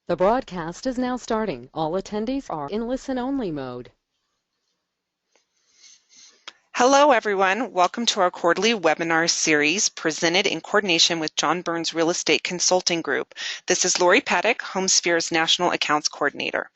The broadcast is now starting. All attendees are in listen-only mode. Hello, everyone. Welcome to our quarterly webinar series presented in coordination with John Burns Real Estate Consulting Group. This is Lori Paddock, HomeSphere's National Accounts Coordinator.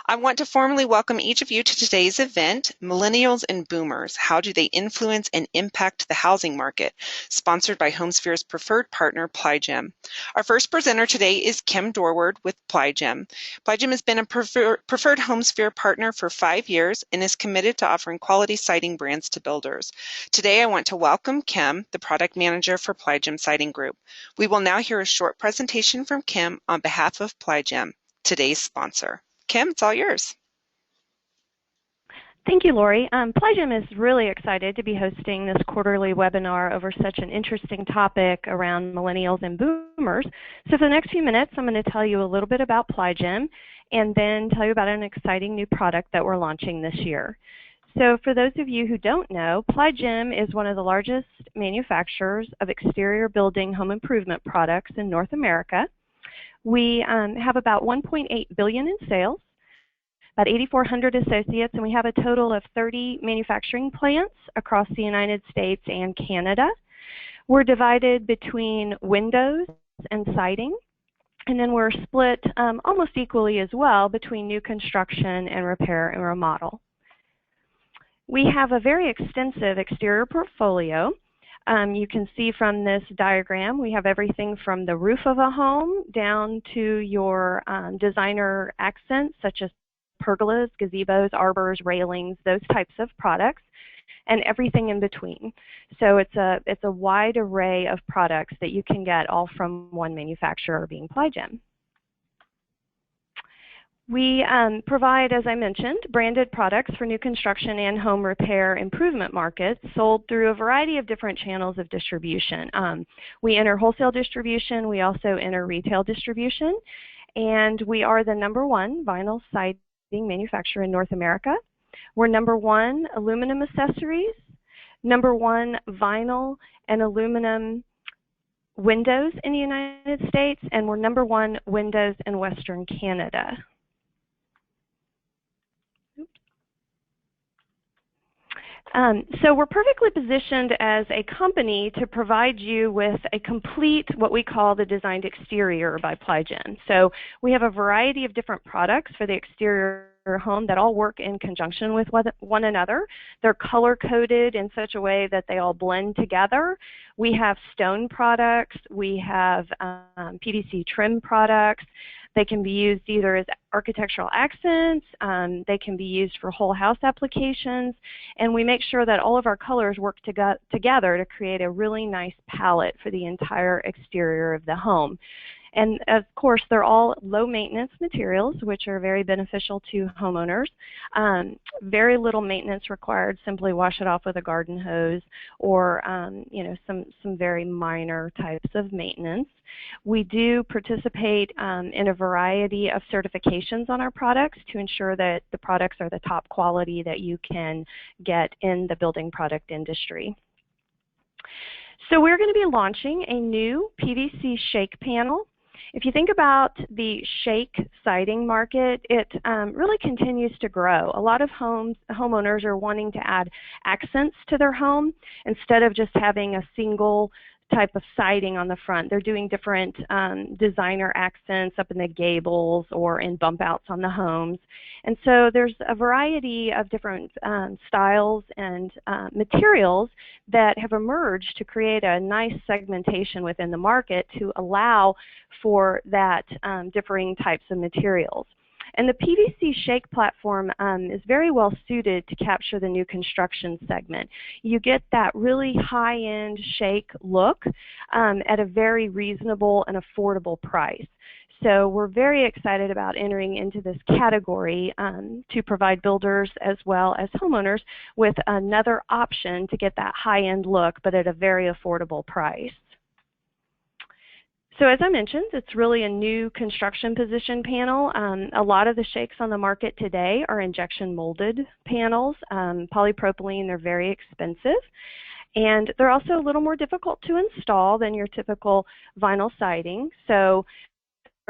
I want to formally welcome each of you to today's event, Millennials and Boomers, How Do They Influence and Impact the Housing Market, sponsored by HomeSphere's preferred partner, Ply Gem. Our first presenter today is Kim Dorward with Ply Gem. Ply Gem has been a preferred HomeSphere partner for 5 years and is committed to offering quality siding brands to builders. Today, I want to welcome Kim, the product manager for Ply Gem Siding Group. We will now hear a short presentation from Kim on behalf of Ply Gem, today's sponsor. Kim, it's all yours. Thank you, Lori. Ply Gem is really excited to be hosting this quarterly webinar over such an interesting topic around millennials and boomers. So for the next few minutes, I'm going to tell you a little bit about Ply Gem and then tell you about an exciting new product that we're launching this year. So for those of you who don't know, Ply Gem is one of the largest manufacturers of exterior building home improvement products in North America. We have about $1.8 billion in sales, about 8,400 associates, and we have a total of 30 manufacturing plants across the United States and Canada. We're divided between windows and siding, and then we're split almost equally as well between new construction and repair and remodel. We have a very extensive exterior portfolio. You can see from this diagram, we have everything from the roof of a home down to your designer accents such as pergolas, gazebos, arbors, railings, those types of products, and everything in between. So it's a wide array of products that you can get all from one manufacturer, being Ply Gem. We provide, as I mentioned, branded products for new construction and home repair improvement markets sold through a variety of different channels of distribution. We enter wholesale distribution, we also enter retail distribution, and we are the #1 vinyl siding manufacturer in North America. We're #1 aluminum accessories, #1 vinyl and aluminum windows in the United States, and we're #1 windows in Western Canada. So we're perfectly positioned as a company to provide you with a complete, what we call the designed exterior by Ply Gem. So we have a variety of different products for the exterior home that all work in conjunction with one another. They're color-coded in such a way that they all blend together. We have stone products, we have PVC trim products. They can be used either as architectural accents, they can be used for whole house applications, and we make sure that all of our colors work together to create a really nice palette for the entire exterior of the home. And of course, they're all low maintenance materials, which are very beneficial to homeowners. Very little maintenance required, simply wash it off with a garden hose or some very minor types of maintenance. We do participate in a variety of certifications on our products to ensure that the products are the top quality that you can get in the building product industry. So we're going to be launching a new PVC shake panel. If you think about the shake siding market, it really continues to grow. A lot of homeowners are wanting to add accents to their home instead of just having a single type of siding on the front. They're doing different designer accents up in the gables or in bump outs on the homes. And so there's a variety of different styles and materials that have emerged to create a nice segmentation within the market to allow for that differing types of materials. And the PVC shake platform is very well suited to capture the new construction segment. You get that really high-end shake look at a very reasonable and affordable price. So we're very excited about entering into this category to provide builders as well as homeowners with another option to get that high-end look, but at a very affordable price. So as I mentioned, it's really a new construction position panel. A lot of the shakes on the market today are injection molded panels. Polypropylene, they're very expensive. And they're also a little more difficult to install than your typical vinyl siding. So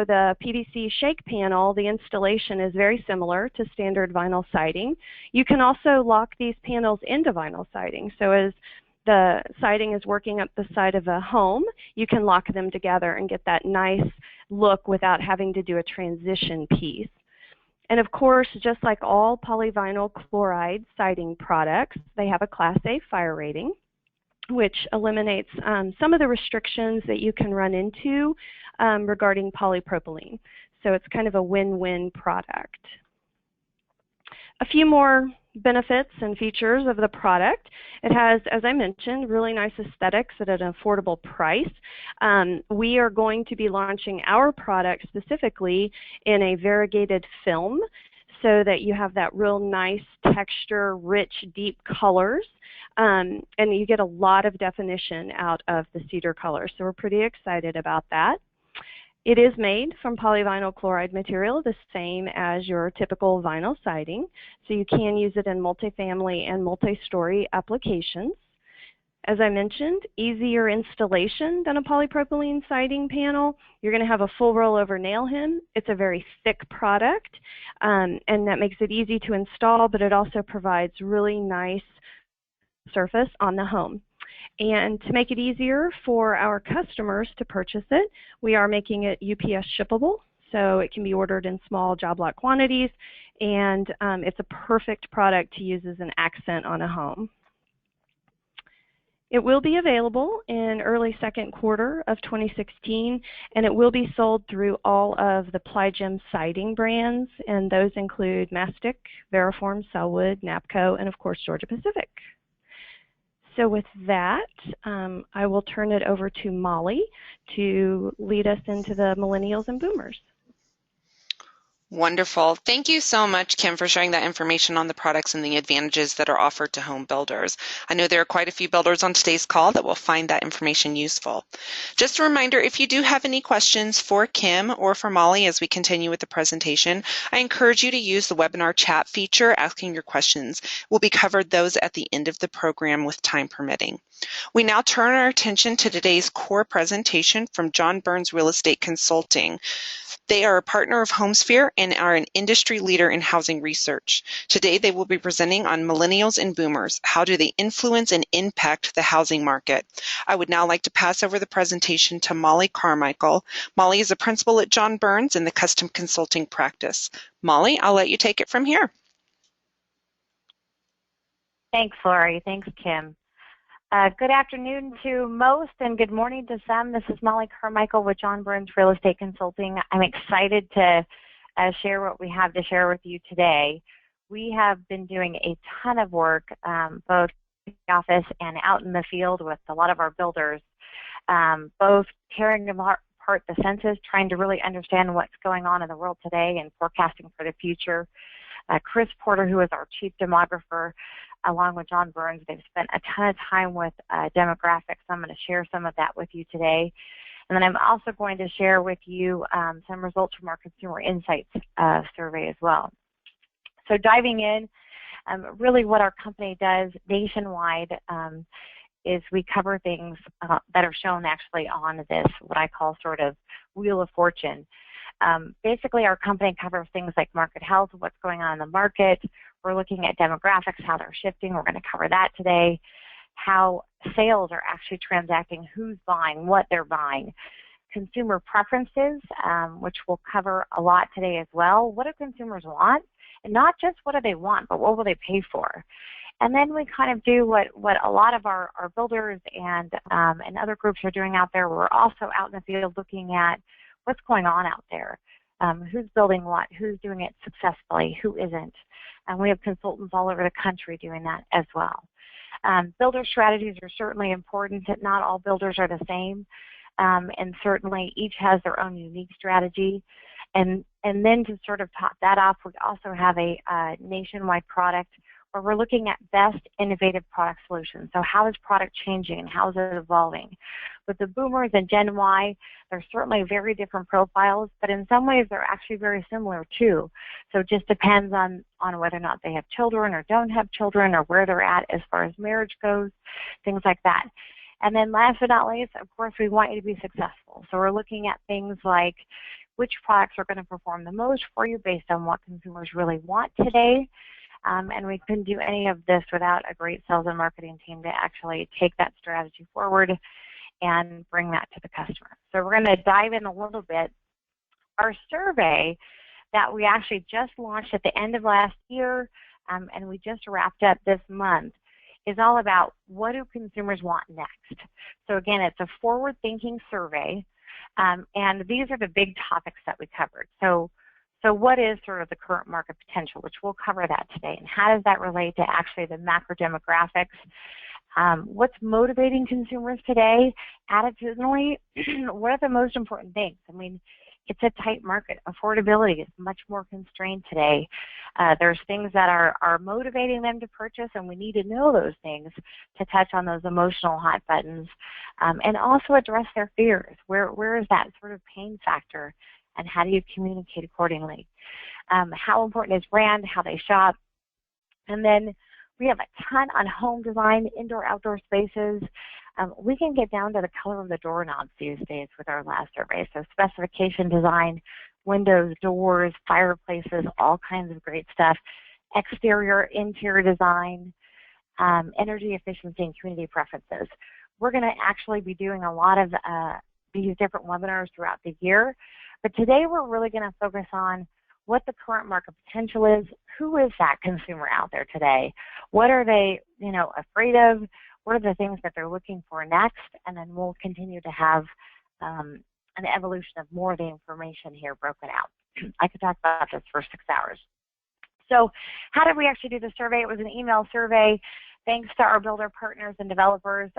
the PVC shake panel, the installation is very similar to standard vinyl siding. You can also lock these panels into vinyl siding. So as the siding is working up the side of a home, you can lock them together and get that nice look without having to do a transition piece. And of course, just like all polyvinyl chloride siding products, they have a Class A fire rating, which eliminates some of the restrictions that you can run into regarding polypropylene. So it's kind of a win-win product. A few more benefits and features of the product. It has, as I mentioned, really nice aesthetics at an affordable price. We are going to be launching our product specifically in a variegated film so that you have that real nice texture, rich, deep colors, and you get a lot of definition out of the cedar color. So we're pretty excited about that. It is made from polyvinyl chloride material, the same as your typical vinyl siding, so you can use it in multifamily and multi-story applications. As I mentioned, easier installation than a polypropylene siding panel. You're going to have a full rollover nail hem. It's a very thick product, and that makes it easy to install, but it also provides really nice surface on the home. And to make it easier for our customers to purchase it, we are making it UPS shippable, so it can be ordered in small job lot quantities, and it's a perfect product to use as an accent on a home. It will be available in early second quarter of 2016, and it will be sold through all of the Ply Gem siding brands, and those include Mastic, Veriform, Selwood, Napco, and of course Georgia Pacific. So with that, I will turn it over to Mollie to lead us into the Millennials and Boomers. Wonderful. Thank you so much, Kim, for sharing that information on the products and the advantages that are offered to home builders. I know there are quite a few builders on today's call that will find that information useful. Just a reminder, if you do have any questions for Kim or for Mollie as we continue with the presentation, I encourage you to use the webinar chat feature asking your questions. We'll be covered those at the end of the program with time permitting. We now turn our attention to today's core presentation from John Burns Real Estate Consulting. They are a partner of HomeSphere and are an industry leader in housing research. Today, they will be presenting on Millennials and Boomers. How do they influence and impact the housing market? I would now like to pass over the presentation to Mollie Carmichael. Mollie is a principal at John Burns in the custom consulting practice. Mollie, I'll let you take it from here. Thanks, Lori. Thanks, Kim. Good afternoon to most and good morning to some. This is Mollie Carmichael with John Burns Real Estate Consulting. I'm excited to share what we have to share with you today. We have been doing a ton of work, both in the office and out in the field with a lot of our builders, both tearing apart the census, trying to really understand what's going on in the world today and forecasting for the future. Chris Porter, who is our chief demographer, along with John Burns, they've spent a ton of time with demographics. I'm going to share some of that with you today. And then I'm also going to share with you some results from our Consumer Insights survey as well. So diving in, really what our company does nationwide is we cover things that are shown actually on this, what I call sort of Wheel of Fortune. Basically, our company covers things like market health, what's going on in the market. We're looking at demographics, how they're shifting. We're going to cover that today. How sales are actually transacting, who's buying, what they're buying. Consumer preferences, which we'll cover a lot today as well. What do consumers want? And not just what do they want, but what will they pay for? And then we kind of do what a lot of our builders and other groups are doing out there. We're also out in the field looking at what's going on out there. Who's building what, who's doing it successfully, who isn't. And we have consultants all over the country doing that as well. Builder strategies are certainly important. Not all builders are the same, and certainly each has their own unique strategy. And then to sort of top that off, we also have a nationwide product where we're looking at best innovative product solutions. So how is product changing and how is it evolving? With the boomers and Gen Y, they're certainly very different profiles, but in some ways they're actually very similar too. So it just depends on whether or not they have children or don't have children or where they're at as far as marriage goes, things like that. And then last but not least, of course, we want you to be successful. So we're looking at things like which products are going to perform the most for you based on what consumers really want today. And we couldn't do any of this without a great sales and marketing team to actually take that strategy forward and bring that to the customer. So we're going to dive in a little bit. Our survey that we actually just launched at the end of last year, and we just wrapped up this month, is all about what do consumers want next. So again, it's a forward-thinking survey, and these are the big topics that we covered. So what is sort of the current market potential, which we'll cover that today, and how does that relate to actually the macro demographics? What's motivating consumers today? Attitudinally, what are the most important things? I mean, it's a tight market. Affordability is much more constrained today. There's things that are motivating them to purchase, and we need to know those things to touch on those emotional hot buttons, and also address their fears. Where is that sort of pain factor, and how do you communicate accordingly? How important is brand, how they shop? And then we have a ton on home design, indoor, outdoor spaces. We can get down to the color of the doorknobs these days with our last survey. So specification design, windows, doors, fireplaces, all kinds of great stuff. Exterior, interior design, energy efficiency, and community preferences. We're going to actually be doing a lot of these different webinars throughout the year. But today we're really going to focus on what the current market potential is. Who is that consumer out there today? What are they, afraid of? What are the things that they're looking for next? And then we'll continue to have an evolution of more of the information here broken out. I could talk about this for 6 hours. So how did we actually do the survey? It was an email survey. Thanks to our builder partners and developers.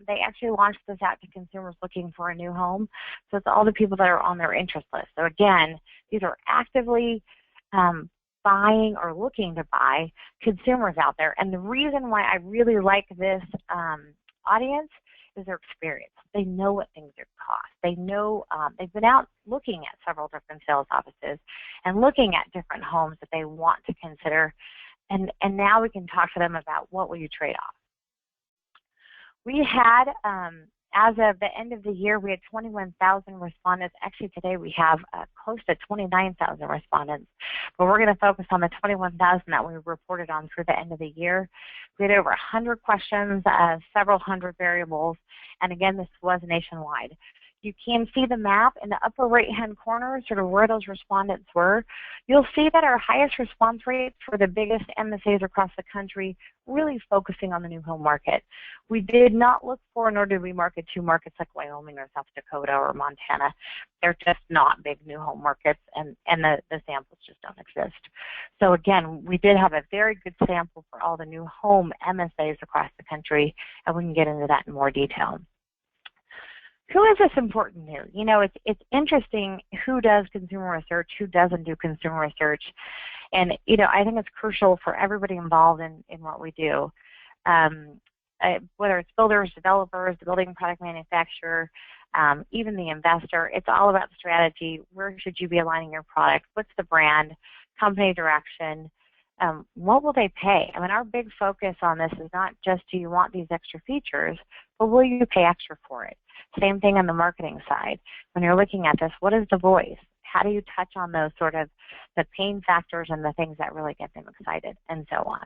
They actually launched this out to consumers looking for a new home. So it's all the people that are on their interest list. So again, these are actively buying or looking to buy consumers out there. And the reason why I really like this audience is their experience. They know what things cost. They know they've been out looking at several different sales offices and looking at different homes that they want to consider. And now we can talk to them about what will you trade off. We had, as of the end of the year, we had 21,000 respondents. Actually, today we have close to 29,000 respondents. But we're going to focus on the 21,000 that we reported on through the end of the year. We had over 100 questions, several hundred variables. And again, this was nationwide. You can see the map in the upper right-hand corner, sort of where those respondents were. You'll see that our highest response rates for the biggest MSAs across the country, really focusing on the new home market. We did not look for, nor did we market to markets like Wyoming or South Dakota or Montana. They're just not big new home markets, and the samples just don't exist. So again, we did have a very good sample for all the new home MSAs across the country, and we can get into that in more detail. Who is this important to? It's interesting who does consumer research, who doesn't do consumer research. And, I think it's crucial for everybody involved in what we do, whether it's builders, developers, the building product manufacturer, even the investor. It's all about strategy. Where should you be aligning your product? What's the brand, company direction? What will they pay? I mean, our big focus on this is not just do you want these extra features, but will you pay extra for it? Same thing on the marketing side. When you're looking at this, what is the voice? How do you touch on those sort of the pain factors and the things that really get them excited, and so on.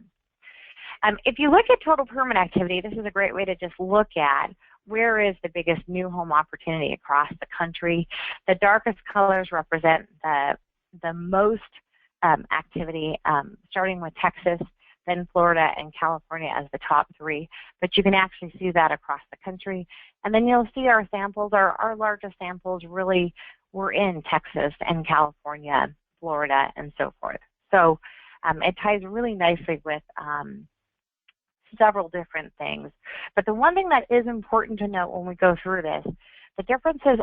If you look at total permit activity, this is a great way to just look at where is the biggest new home opportunity across the country. The darkest colors represent the most activity, starting with Texas, then Florida and California as the top three. But you can actually see that across the country. And then you'll see our samples, our largest samples really were in Texas and California, Florida, and so forth. So it ties really nicely with several different things. But the one thing that is important to note when we go through this, the differences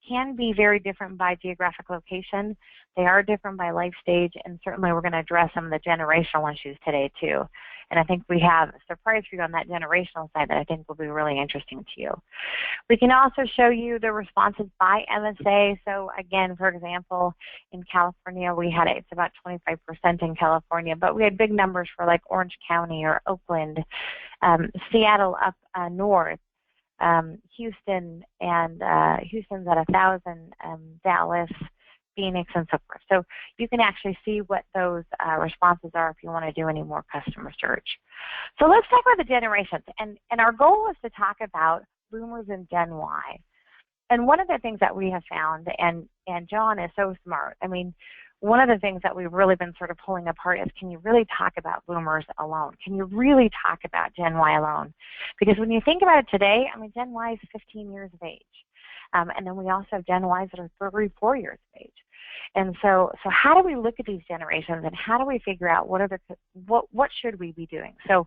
can be very different by geographic location. They are different by life stage, and certainly we're going to address some of the generational issues today too. And I think we have a surprise for you on that generational side that I think will be really interesting to you. We can also show you the responses by MSA. So again, for example, in California, it's about 25% in California, but we had big numbers for like Orange County or Oakland, Seattle up north. Houston, and Houston's at 1,000, Dallas, Phoenix, and so forth. So you can actually see what those responses are if you want to do any more customer search. So let's talk about the generations. And our goal is to talk about boomers and Gen Y. And one of the things that we have found, and John is so smart, I mean, one of the things that we've really been sort of pulling apart is, can you really talk about boomers alone? Can you really talk about Gen Y alone? Because when you think about it today, I mean, Gen Y is 15 years of age. And then we also have Gen Ys that are 34 years of age. And so how do we look at these generations, and how do we figure out what should we be doing? So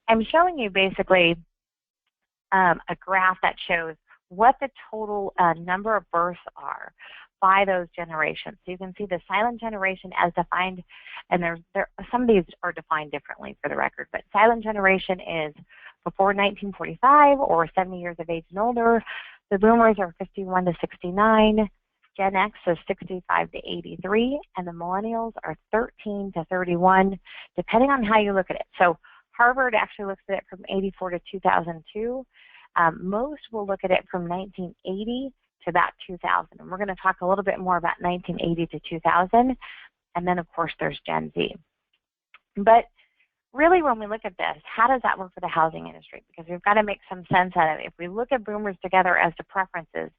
I'm showing you basically a graph that shows what the total number of births are by those generations. So you can see the silent generation as defined, and some of these are defined differently for the record, but silent generation is before 1945 or 70 years of age and older. The boomers are 51 to 69, Gen X is 65 to 83, and the millennials are 13 to 31, depending on how you look at it. So Harvard actually looks at it from 84 to 2002. Most will look at it from 1980 to about 2000. And we're going to talk a little bit more about 1980 to 2000. And then, of course, there's Gen Z. But really, when we look at this, how does that work for the housing industry? Because we've got to make some sense out of it. If we look at boomers together as to preferences,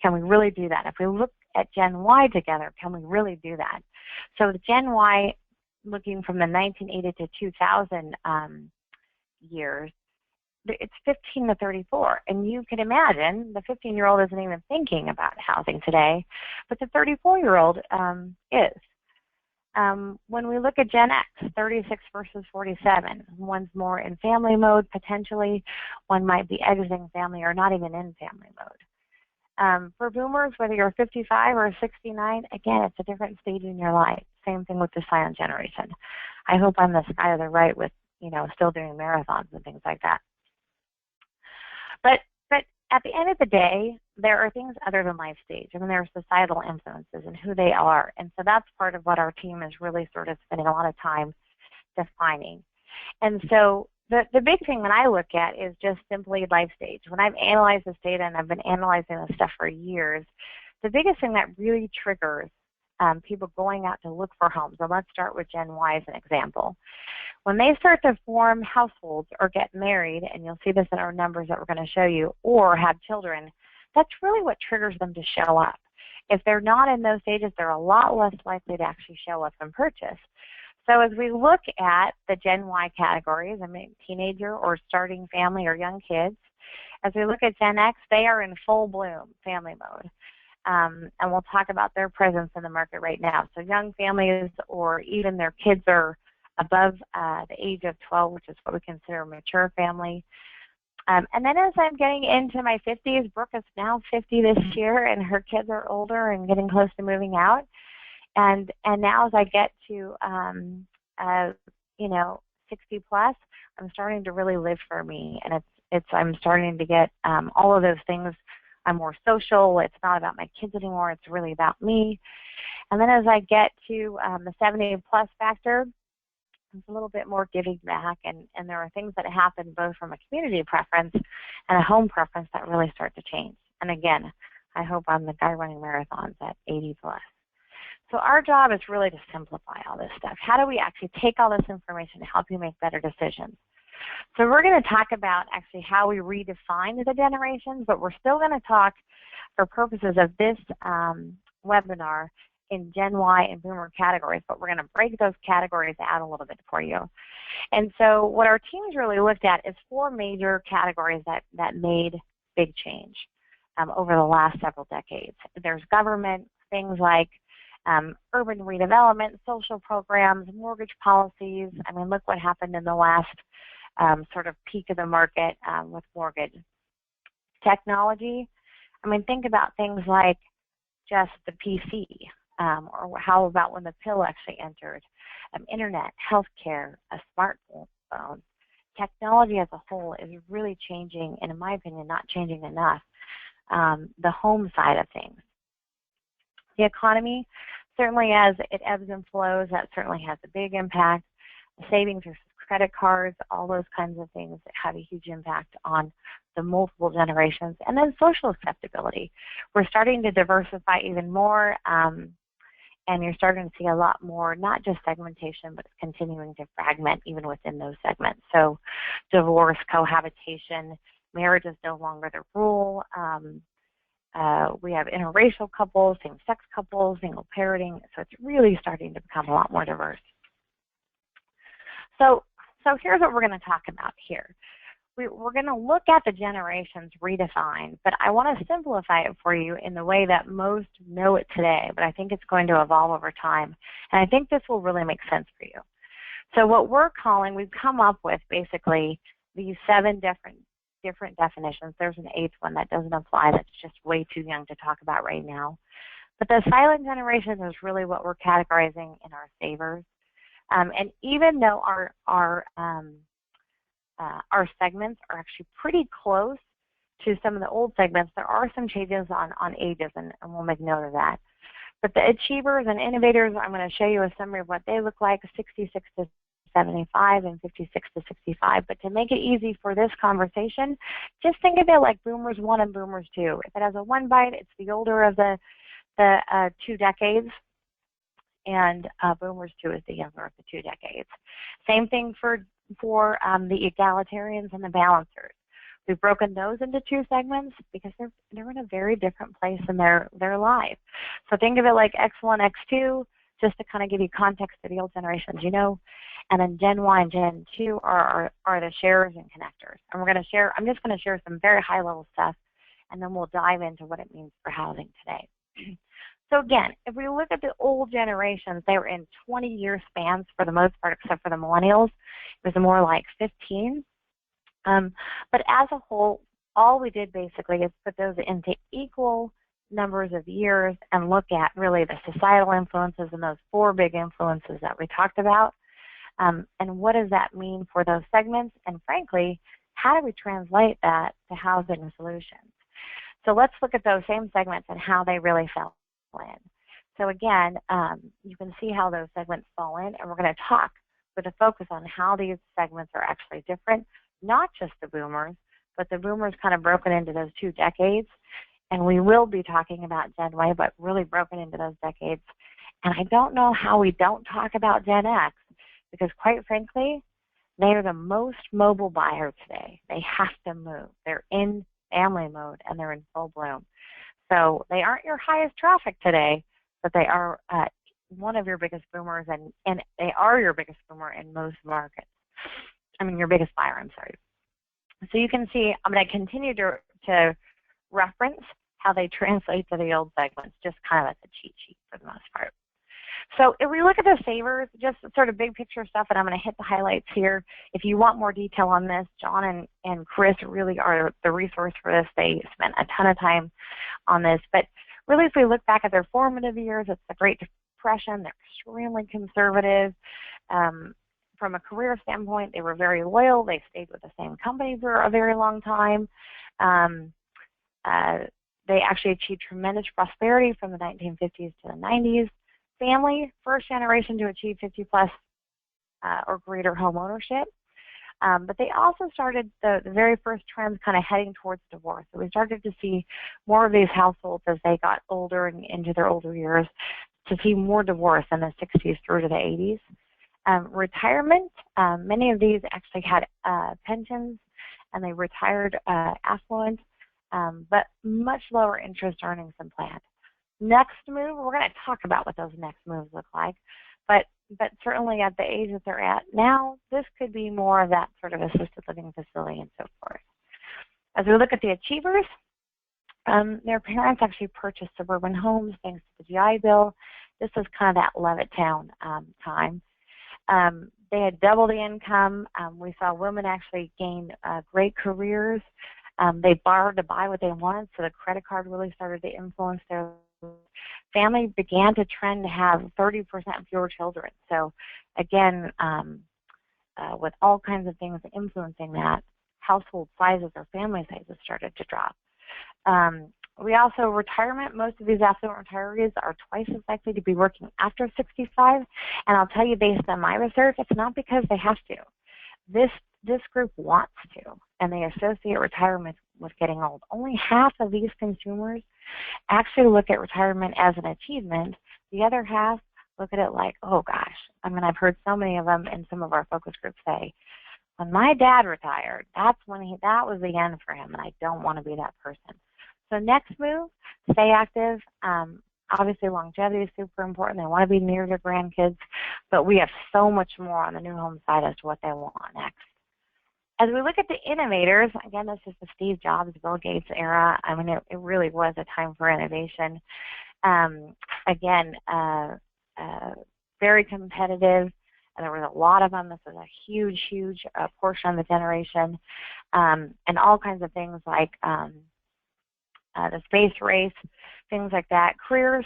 can we really do that? If we look at Gen Y together, can we really do that? So the Gen Y, looking from the 1980 to 2000 years, it's 15 to 34, and you can imagine the 15-year-old isn't even thinking about housing today, but the 34-year-old is. When we look at Gen X, 36 versus 47, one's more in family mode potentially, one might be exiting family or not even in family mode. For boomers, whether you're 55 or 69, again, it's a different stage in your life. Same thing with the silent generation. I hope I'm this guy to the right with, still doing marathons and things like that. But at the end of the day, there are things other than life stage. I mean, there are societal influences and who they are. And so that's part of what our team is really sort of spending a lot of time defining. And so the big thing that I look at is just simply life stage. When I've analyzed this data, and I've been analyzing this stuff for years, the biggest thing that really triggers people going out to look for homes, and let's start with Gen Y as an example. When they start to form households or get married, and you'll see this in our numbers that we're going to show you, or have children, that's really what triggers them to show up. If they're not in those stages, they're a lot less likely to actually show up and purchase. So as we look at the Gen Y categories, I mean, teenager or starting family or young kids, as we look at Gen X, they are in full bloom family mode. And we'll talk about their presence in the market right now. So young families, or even their kids are above the age of 12, which is what we consider a mature family. And then as I'm getting into my 50s, Brooke is now 50 this year, and her kids are older and getting close to moving out. And now as I get to 60 plus, I'm starting to really live for me, and I'm starting to get all of those things. I'm more social. It's not about my kids anymore. It's really about me. And then as I get to the 70 plus factor, it's a little bit more giving back, and there are things that happen both from a community preference and a home preference that really start to change. And again, I hope I'm the guy running marathons at 80 plus. So our job is really to simplify all this stuff. How do we actually take all this information to help you make better decisions? So we're going to talk about actually how we redefine the generations, but we're still going to talk, for purposes of this webinar, in Gen Y and Boomer categories, but we're going to break those categories out a little bit for you. And so what our team's really looked at is 4 major categories that made big change over the last several decades. There's government, things like urban redevelopment, social programs, mortgage policies. I mean, look what happened in the last sort of peak of the market with mortgage. Technology, I mean, think about things like just the PC, or how about when the pill actually entered, internet, healthcare, a smartphone. Technology as a whole is really changing, and in my opinion, not changing enough, the home side of things. The economy, certainly as it ebbs and flows, that certainly has a big impact. Savings versus credit cards, all those kinds of things that have a huge impact on the multiple generations. And then social acceptability. We're starting to diversify even more, and you're starting to see a lot more, not just segmentation, but it's continuing to fragment even within those segments. So divorce, cohabitation, marriage is no longer the rule. We have interracial couples, same-sex couples, single parenting, so it's really starting to become a lot more diverse. So here's what we're going to talk about here. We're going to look at the generations redefined, but I want to simplify it for you in the way that most know it today, but I think it's going to evolve over time, and I think this will really make sense for you. So what we've come up with basically these 7 different definitions. There's an 8th one that doesn't apply. That's just way too young to talk about right now. But the silent generation is really what we're categorizing in our savers. And even though our segments are actually pretty close to some of the old segments, there are some changes on ages, and we'll make note of that. But the achievers and innovators, I'm going to show you a summary of what they look like, 66 to 75 and 56 to 65. But to make it easy for this conversation, just think of it like Boomers 1 and Boomers 2. If it has a 1 byte, it's the older of the 2 decades, and Boomers 2 is the younger of the 2 decades. Same thing for the egalitarians and the balancers. We've broken those into 2 segments because they're in a very different place in their life. So think of it like X1, X2, just to kind of give you context to the old generations, you know. And then Gen Y and Gen 2 are the sharers and connectors. And I'm just going to share some very high level stuff, and then we'll dive into what it means for housing today. So again, if we look at the old generations, they were in 20-year spans for the most part, except for the millennials. It was more like 15. But as a whole, all we did basically is put those into equal numbers of years and look at really the societal influences and those 4 big influences that we talked about. And what does that mean for those segments? And frankly, how do we translate that to housing solutions? So let's look at those same segments and how they really fell in. So again, you can see how those segments fall in, and we're going to talk with a focus on how these segments are actually different, not just the boomers, but the boomers kind of broken into those 2 decades. And we will be talking about Gen Y, but really broken into those decades. And I don't know how we don't talk about Gen X, because quite frankly, they are the most mobile buyer today. They have to move. They're in family mode, and they're in full bloom. So they aren't your highest traffic today, but they are one of your biggest boomers, and they are your biggest boomer in most markets. I mean, your biggest buyer, I'm sorry. So you can see, I'm going to continue to reference how they translate to the old segments, just kind of as a cheat sheet for the most part. So if we look at the savers, just sort of big picture stuff, and I'm going to hit the highlights here. If you want more detail on this, John and Chris really are the resource for this. They spent a ton of time on this. But really, if we look back at their formative years, it's the Great Depression. They're extremely conservative. From a career standpoint, they were very loyal. They stayed with the same company for a very long time. They actually achieved tremendous prosperity from the 1950s to the 90s. Family, first generation to achieve 50-plus or greater home ownership. But they also started the very first trends kind of heading towards divorce. So we started to see more of these households as they got older and into their older years to see more divorce in the 60s through to the 80s. Retirement, many of these actually had pensions, and they retired affluent, but much lower interest earnings than planned. Next move, we're going to talk about what those next moves look like, but certainly at the age that they're at now, this could be more of that sort of assisted living facility and so forth. As we look at the achievers, their parents actually purchased suburban homes thanks to the GI Bill. This was kind of that Levittown time. They had double the income. We saw women actually gain great careers. They borrowed to buy what they wanted, so the credit card really started to influence their family. Began to trend to have 30% fewer children. So again, with all kinds of things influencing that, household sizes or family sizes started to drop. We also, retirement, most of these affluent retirees are twice as likely to be working after 65. And I'll tell you, based on my research, it's not because they have to. this group wants to, and they associate retirement with getting old. Only half of these consumers actually look at retirement as an achievement. The other half look at it like, oh gosh. I mean, I've heard so many of them in some of our focus groups say, when my dad retired, that was the end for him, and I don't want to be that person. So next move, stay active. Obviously, longevity is super important. They want to be near their grandkids, but we have so much more on the new home side as to what they want next. As we look at the innovators, again, this is the Steve Jobs, Bill Gates era. I mean, it really was a time for innovation. Again, very competitive. There was a lot of them. This was a huge, huge portion of the generation. And all kinds of things like the space race, things like that. Careers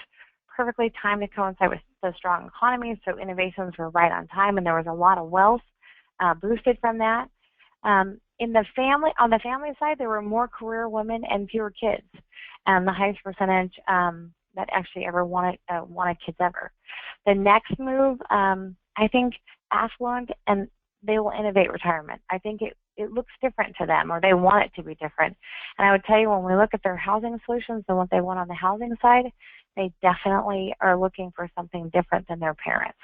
perfectly timed to coincide with the strong economy, so innovations were right on time, and there was a lot of wealth boosted from that. On the family side, there were more career women and fewer kids, and the highest percentage that actually ever wanted kids ever. The next move, I think, affluent, and they will innovate retirement. I think it looks different to them, or they want it to be different. And I would tell you, when we look at their housing solutions and what they want on the housing side, they definitely are looking for something different than their parents.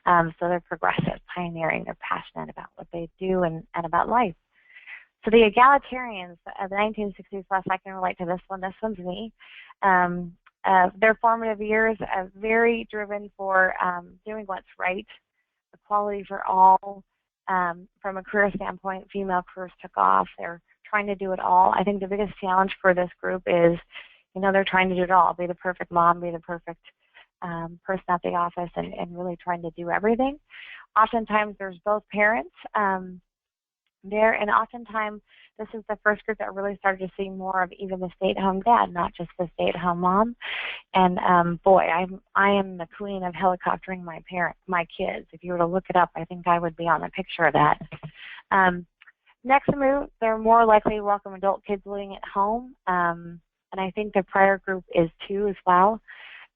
So they're progressive, pioneering, they're passionate about what they do and about life. So the egalitarians, the 1960s plus, I can relate to this one. This one's me. Their formative years are very driven for doing what's right, equality for all. From a career standpoint, female careers took off. They're trying to do it all. I think the biggest challenge for this group is, they're trying to do it all, be the perfect mom, be the perfect person at the office, and really trying to do everything. Oftentimes, there's both parents there, and oftentimes, this is the first group that really started to see more of even the stay-at-home dad, not just the stay-at-home mom. And boy, I am the queen of helicoptering my kids. If you were to look it up, I think I would be on the picture of that. Next move, they're more likely to welcome adult kids living at home, and I think the prior group is too as well.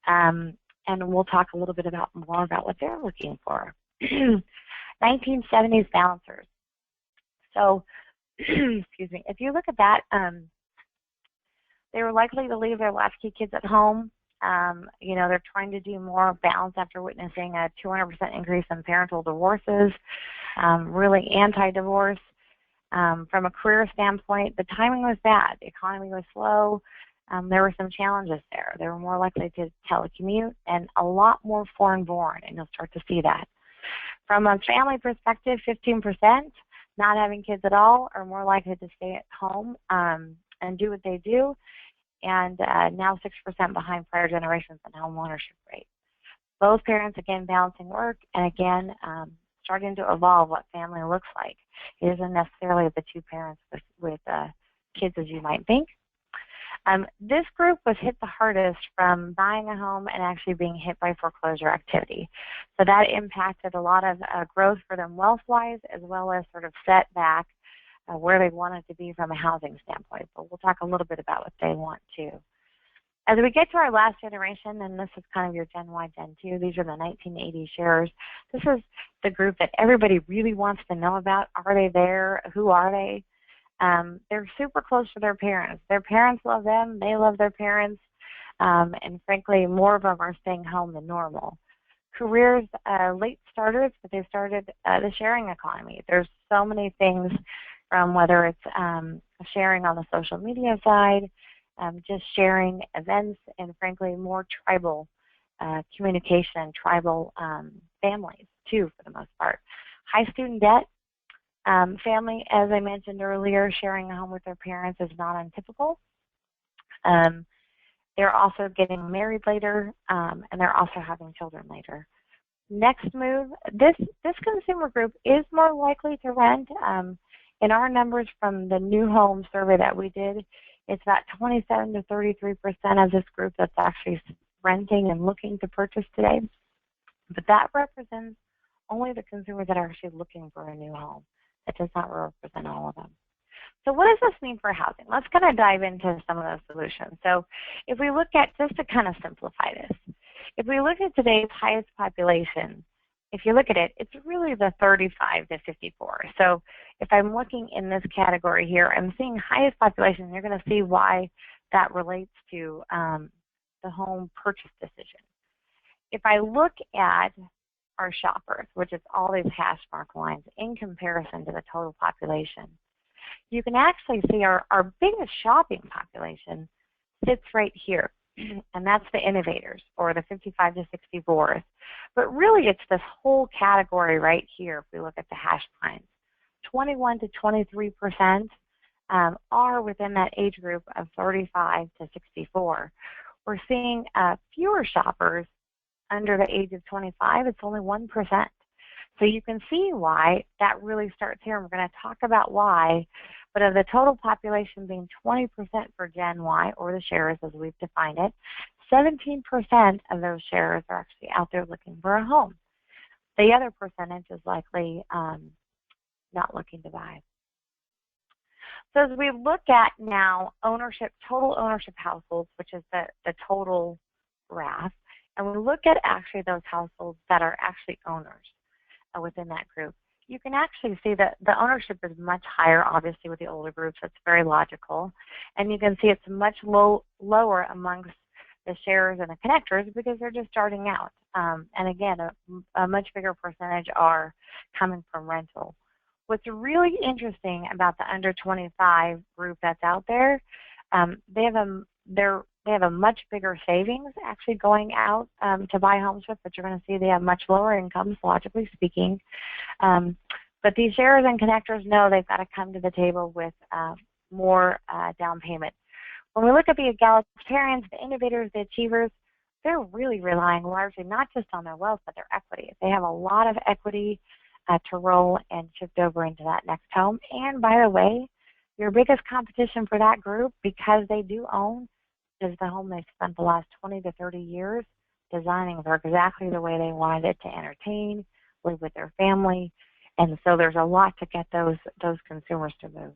And we'll talk a little bit more about what they're looking for. 1970s balancers. So, excuse me, if you look at that, they were likely to leave their latchkey kids at home. They're trying to do more balance after witnessing a 200% increase in parental divorces, really anti-divorce. From a career standpoint, the timing was bad. The economy was slow. There were some challenges there. They were more likely to telecommute and a lot more foreign-born, and you'll start to see that. From a family perspective, 15%. Not having kids at all are more likely to stay at home and do what they do, and now 6% behind prior generations in home ownership rate. Both parents, again, balancing work, and again, starting to evolve what family looks like. It isn't necessarily the two parents with kids as you might think. This group was hit the hardest from buying a home and actually being hit by foreclosure activity. So that impacted a lot of growth for them wealth-wise, as well as sort of set back where they wanted to be from a housing standpoint. But we'll talk a little bit about what they want too. As we get to our last generation, and this is kind of your Gen Y, Gen 2, these are the 1980 sharers. This is the group that everybody really wants to know about. Are they there? Who are they? They're super close to their parents. Their parents love them. They love their parents. And frankly, more of them are staying home than normal. Careers, late starters, but they started the sharing economy. There's so many things from whether it's sharing on the social media side, just sharing events, and frankly, more tribal communication, tribal families too, for the most part. High student debt. Family, as I mentioned earlier, sharing a home with their parents is not untypical. They're also getting married later, and they're also having children later. Next move, this consumer group is more likely to rent. In our numbers from the new home survey that we did, it's about 27 to 33% of this group that's actually renting and looking to purchase today. But that represents only the consumers that are actually looking for a new home. It does not represent all of them. So what does this mean for housing? Let's kind of dive into some of those solutions. So if we look at, just to kind of simplify this, if we look at today's highest population, if you look at it, it's really the 35 to 54. So if I'm looking in this category here, I'm seeing highest population, and you're going to see why that relates to the home purchase decision. If I look at our shoppers, which is all these hash mark lines in comparison to the total population, you can actually see our biggest shopping population sits right here, and that's the innovators, or the 55 to 64s. But really, it's this whole category right here if we look at the hash lines. 21 to 23% are within that age group of 35 to 64. We're seeing fewer shoppers under the age of 25. It's only 1%. So you can see why that really starts here, and we're going to talk about why. But of the total population being 20% for Gen Y, or the sharers as we've defined it, 17% of those sharers are actually out there looking for a home. The other percentage is likely not looking to buy. So as we look at now ownership, total ownership households, which is the total graph, and we look at actually those households that are actually owners within that group, you can actually see that the ownership is much higher, obviously, with the older groups. That's very logical. And you can see it's much lower amongst the sharers and the connectors because they're just starting out. And again, a much bigger percentage are coming from rental. What's really interesting about the under 25 group that's out there, they have a much bigger savings actually going out to buy homes with, but you're going to see they have much lower incomes, logically speaking. But these sharers and connectors know they've got to come to the table with more down payment. When we look at the egalitarians, the innovators, the achievers, they're really relying largely not just on their wealth, but their equity. They have a lot of equity to roll and shift over into that next home. And by the way, your biggest competition for that group, because they do own, is the home they spent the last 20 to 30 years designing for exactly the way they wanted it to entertain, live with their family. And so there's a lot to get those consumers to move.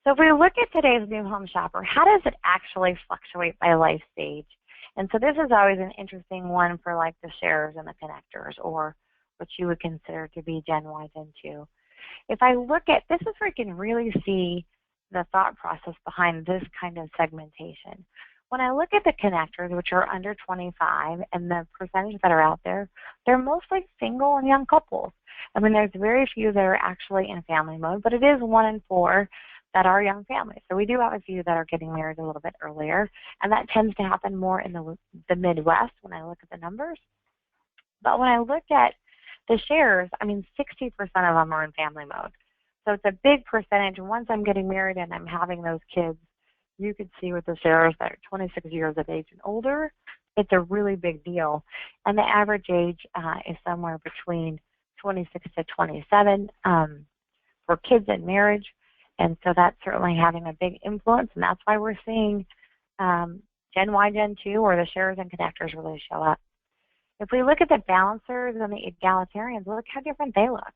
So if we look at today's new home shopper, how does it actually fluctuate by life stage? And so this is always an interesting one for like the sharers and the connectors, or what you would consider to be Gen Y, Gen 2. If I look at, this is where you can really see the thought process behind this kind of segmentation. When I look at the connectors, which are under 25, and the percentage that are out there, they're mostly single and young couples. I mean, there's very few that are actually in family mode, but it is 1 in 4 that are young families. So we do have a few that are getting married a little bit earlier, and that tends to happen more in the Midwest when I look at the numbers. But when I look at the sharers, I mean, 60% of them are in family mode. So it's a big percentage. Once I'm getting married and I'm having those kids, you could see with the sharers that are 26 years of age and older, it's a really big deal. And the average age is somewhere between 26 to 27 for kids in marriage. And so that's certainly having a big influence. And that's why we're seeing Gen Y, Gen 2, or the sharers and connectors really show up. If we look at the balancers and the egalitarians, look how different they look.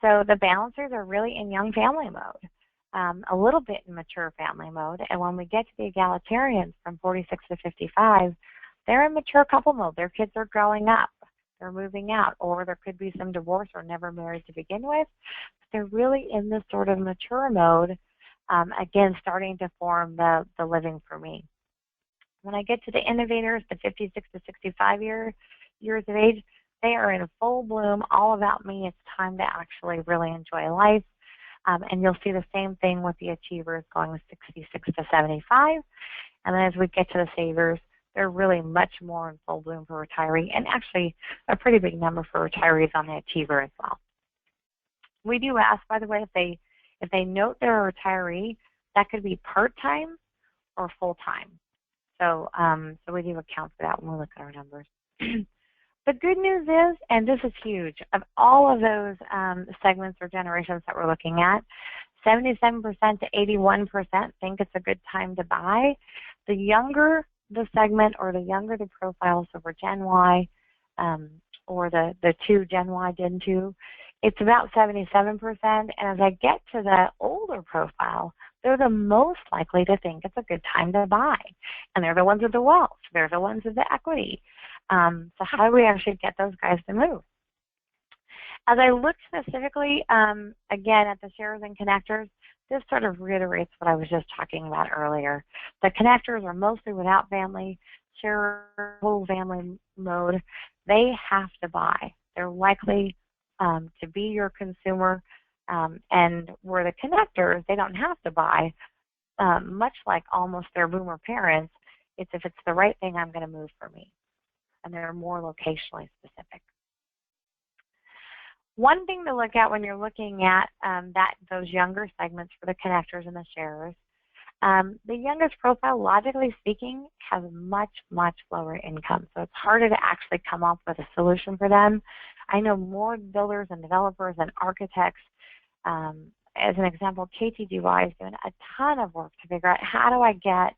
So the balancers are really in young family mode, a little bit in mature family mode. And when we get to the egalitarians from 46 to 55, they're in mature couple mode. Their kids are growing up. They're moving out. Or there could be some divorce or never married to begin with. But they're really in this sort of mature mode, again, starting to form the living for me. When I get to the innovators, the 56 to 65 years of age, they are in full bloom, all about me. It's time to actually really enjoy life. And you'll see the same thing with the achievers going with 66 to 75. And then as we get to the savers, they're really much more in full bloom for retiree, and actually a pretty big number for retirees on the achiever as well. We do ask, by the way, if they note they're a retiree, that could be part-time or full-time. So we do account for that when we look at our numbers. The good news is, and this is huge, of all of those segments or generations that we're looking at, 77% to 81% think it's a good time to buy. The younger the segment, or the younger the profile, so for Gen Y or the 2 Gen Y, Gen 2, it's about 77%. And as I get to the older profile, they're the most likely to think it's a good time to buy. And they're the ones with the wealth. They're the ones with the equity. So how do we actually get those guys to move? As I look specifically, again, at the sharers and connectors, this sort of reiterates what I was just talking about earlier. The connectors are mostly without family, sharer, whole family mode. They have to buy. They're likely to be your consumer, and where the connectors, they don't have to buy, much like almost their boomer parents. It's if it's the right thing, I'm going to move for me. And they're more locationally specific. One thing to look at when you're looking at those younger segments for the connectors and the sharers, the youngest profile, logically speaking, has much, much lower income. So it's harder to actually come up with a solution for them. I know more builders and developers and architects. As an example, KTGY is doing a ton of work to figure out how do I get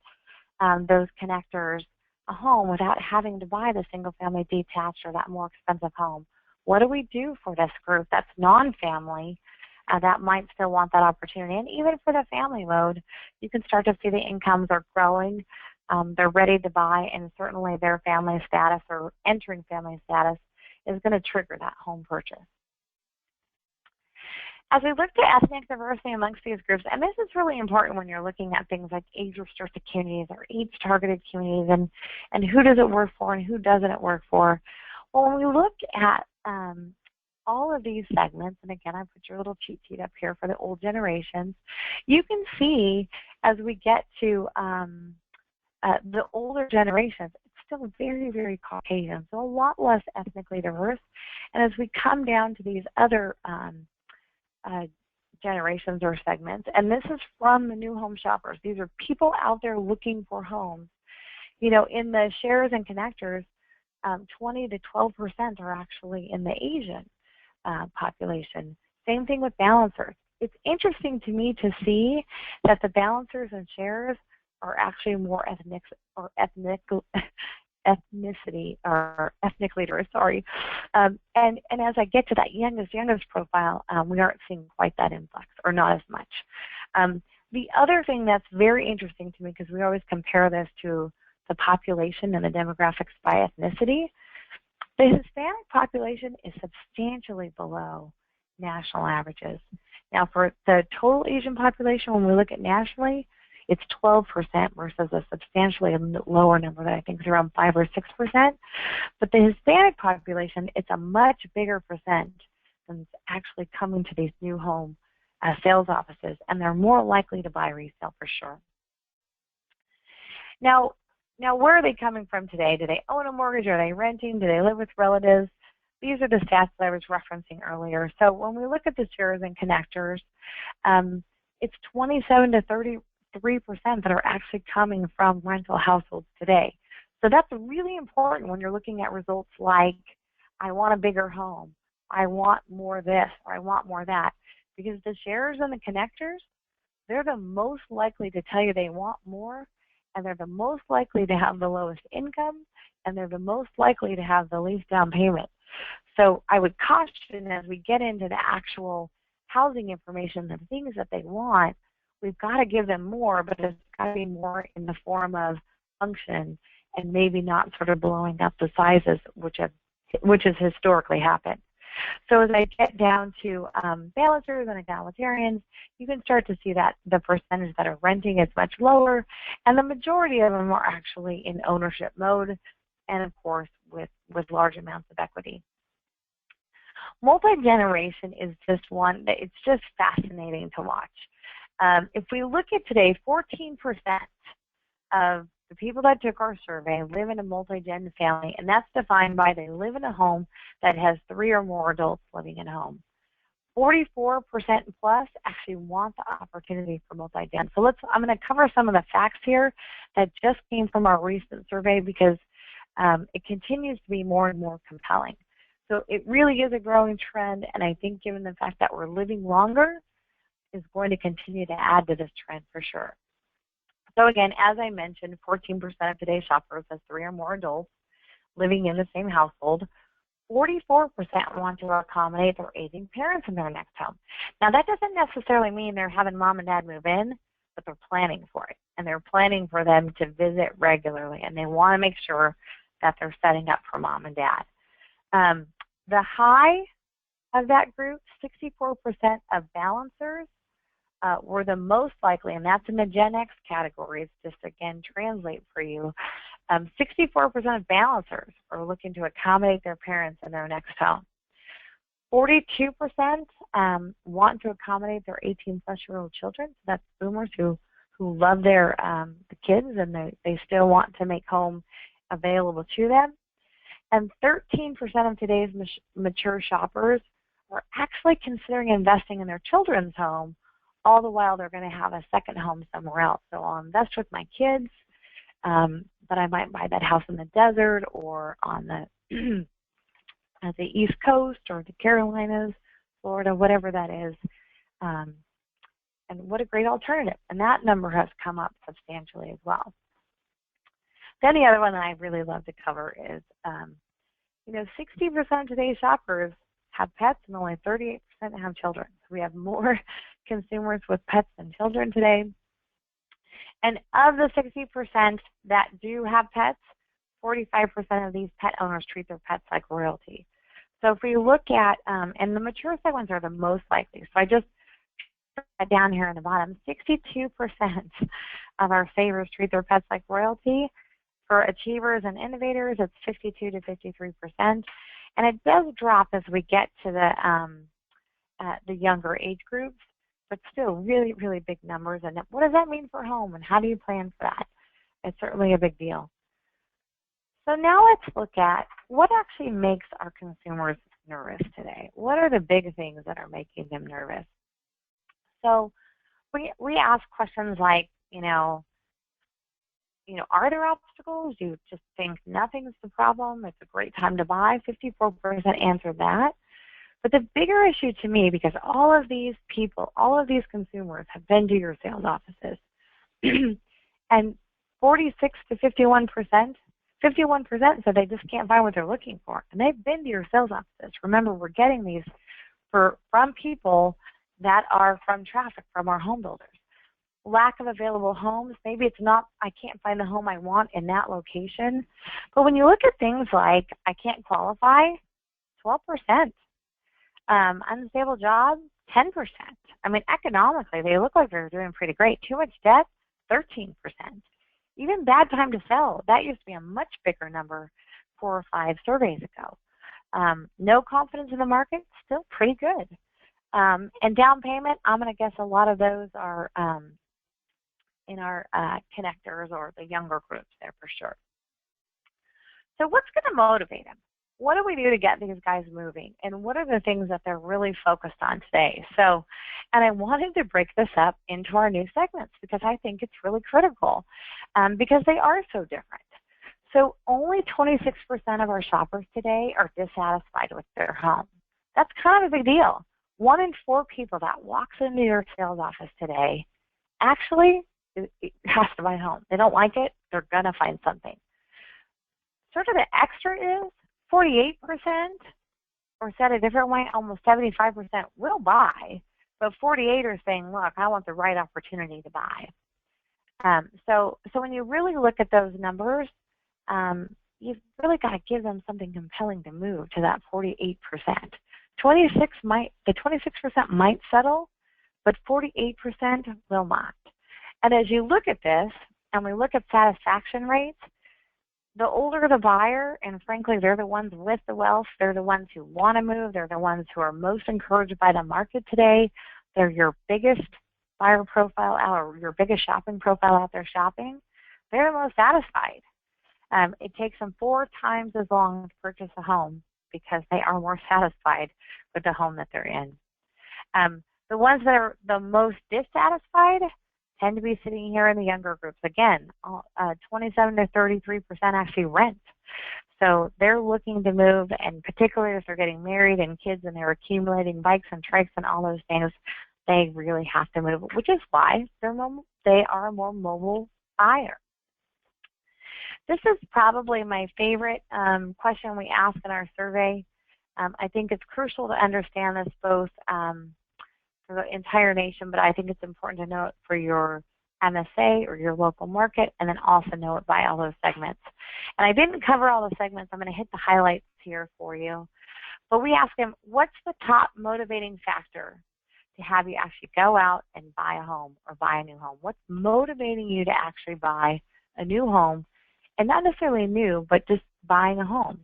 those connectors a home without having to buy the single-family detached or that more expensive home. What do we do for this group that's non-family that might still want that opportunity? And even for the family mode, you can start to see the incomes are growing. They're ready to buy, and certainly their family status or entering family status is going to trigger that home purchase. As we look at ethnic diversity amongst these groups, and this is really important when you're looking at things like age-restricted communities or age-targeted communities, and who does it work for and who doesn't it work for. Well, when we look at all of these segments, and again, I put your little cheat sheet up here for the old generations, you can see as we get to the older generations, it's still very, very Caucasian, so a lot less ethnically diverse. And as we come down to these other generations or segments, and this is from the new home shoppers. These are people out there looking for homes. You know, in the sharers and connectors, 20 to 12% are actually in the Asian population. Same thing with balancers. It's interesting to me to see that the balancers and sharers are actually more ethnically diverse, sorry. And as I get to that youngest profile, we aren't seeing quite that influx, or not as much. The other thing that's very interesting to me, because we always compare this to the population and the demographics by ethnicity, the Hispanic population is substantially below national averages. Now, for the total Asian population, when we look at nationally, it's 12% versus a substantially lower number that I think is around 5 or 6%. But the Hispanic population, it's a much bigger percent that's actually coming to these new home sales offices, and they're more likely to buy resale for sure. Now, where are they coming from today? Do they own a mortgage? Are they renting? Do they live with relatives? These are the stats that I was referencing earlier. So when we look at the sharers and connectors, it's 27 to 33% that are actually coming from rental households today. So that's really important when you're looking at results like, I want a bigger home, I want more this, or I want more that. Because the sharers and the connectors, they're the most likely to tell you they want more, and they're the most likely to have the lowest income, and they're the most likely to have the least down payment. So I would caution, as we get into the actual housing information, the things that they want, we've got to give them more, but it's got to be more in the form of function and maybe not sort of blowing up the sizes, which has historically happened. So as I get down to balancers and egalitarians, you can start to see that the percentage that are renting is much lower, and the majority of them are actually in ownership mode, and of course with large amounts of equity. Multi-generation is just one that it's just fascinating to watch. If we look at today, 14% of the people that took our survey live in a multi-gen family, and that's defined by they live in a home that has 3 or more adults living in a home. 44% plus actually want the opportunity for multi-gen. So I'm going to cover some of the facts here that just came from our recent survey, because it continues to be more and more compelling. So it really is a growing trend, and I think given the fact that we're living longer, is going to continue to add to this trend for sure. So again, as I mentioned, 14% of today's shoppers has 3 or more adults living in the same household. 44% want to accommodate their aging parents in their next home. Now, that doesn't necessarily mean they're having mom and dad move in, but they're planning for it. And they're planning for them to visit regularly. And they want to make sure that they're setting up for mom and dad. The high of that group, 64% of balancers were the most likely, and that's in the Gen X categories, just again translate for you. 64% of balancers are looking to accommodate their parents in their next home. 42% want to accommodate their 18-plus-year-old children. So that's boomers who love their the kids, and they still want to make home available to them. And 13% of today's mature shoppers are actually considering investing in their children's home, all the while they're going to have a second home somewhere else. So I'll invest with my kids, but I might buy that house in the desert or on the East Coast or the Carolinas, Florida, whatever that is. And what a great alternative. And that number has come up substantially as well. Then the other one that I really love to cover is, 60% of today's shoppers have pets and only 38% have children. So we have more consumers with pets than children today. And of the 60% that do have pets, 45% of these pet owners treat their pets like royalty. So if we look at, and the mature segments are the most likely. So I just down here in the bottom, 62% of our savers treat their pets like royalty. For achievers and innovators, it's 52 to 53%, and it does drop as we get to the younger age groups, but still really, really big numbers. And what does that mean for home, and how do you plan for that? It's certainly a big deal. So now let's look at what actually makes our consumers nervous today. What are the big things that are making them nervous? So we ask questions like, are there obstacles? Do you just think nothing's the problem? It's a great time to buy. 54% answered that. But the bigger issue to me, because all of these people, all of these consumers have been to your sales offices, and 46 to 51% said they just can't find what they're looking for. And they've been to your sales offices. Remember, we're getting these from people that are from traffic, from our home builders. Lack of available homes, maybe it's not, I can't find the home I want in that location. But when you look at things like, I can't qualify, 12%. Unstable job, 10%. I mean, economically, they look like they're doing pretty great. Too much debt, 13%. Even bad time to sell, that used to be a much bigger number 4 or 5 surveys ago. No confidence in the market, still pretty good. And down payment, I'm going to guess a lot of those are in our connectors or the younger groups there for sure. So what's going to motivate them? What do we do to get these guys moving? And what are the things that they're really focused on today? So, and I wanted to break this up into our new segments because I think it's really critical because they are so different. So only 26% of our shoppers today are dissatisfied with their home. That's kind of a big deal. 1 in 4 people that walks into your sales office today actually has to buy a home. They don't like it, they're going to find something. Sort of the extra is 48%, or said a different way, almost 75% will buy, but 48 are saying, look, I want the right opportunity to buy. So when you really look at those numbers, you've really got to give them something compelling to move to that 48%. The 26% might settle, but 48% will not. And as you look at this, and we look at satisfaction rates, the older the buyer, and frankly, they're the ones with the wealth, they're the ones who want to move, they're the ones who are most encouraged by the market today, they're your biggest buyer profile out, or your biggest shopping profile out there shopping, they're the most satisfied. It takes them 4 times as long to purchase a home because they are more satisfied with the home that they're in. The ones that are the most dissatisfied tend to be sitting here in the younger groups. Again, 27 to 33% actually rent. So they're looking to move, and particularly if they're getting married and kids and they're accumulating bikes and trikes and all those things, they really have to move, which is why they are a more mobile buyer. This is probably my favorite question we ask in our survey. I think it's crucial to understand this both for the entire nation, but I think it's important to note for your MSA or your local market, and then also know it by all those segments. And I didn't cover all the segments. I'm going to hit the highlights here for you. But we asked them, what's the top motivating factor to have you actually go out and buy a home or buy a new home? What's motivating you to actually buy a new home? And not necessarily new, but just buying a home.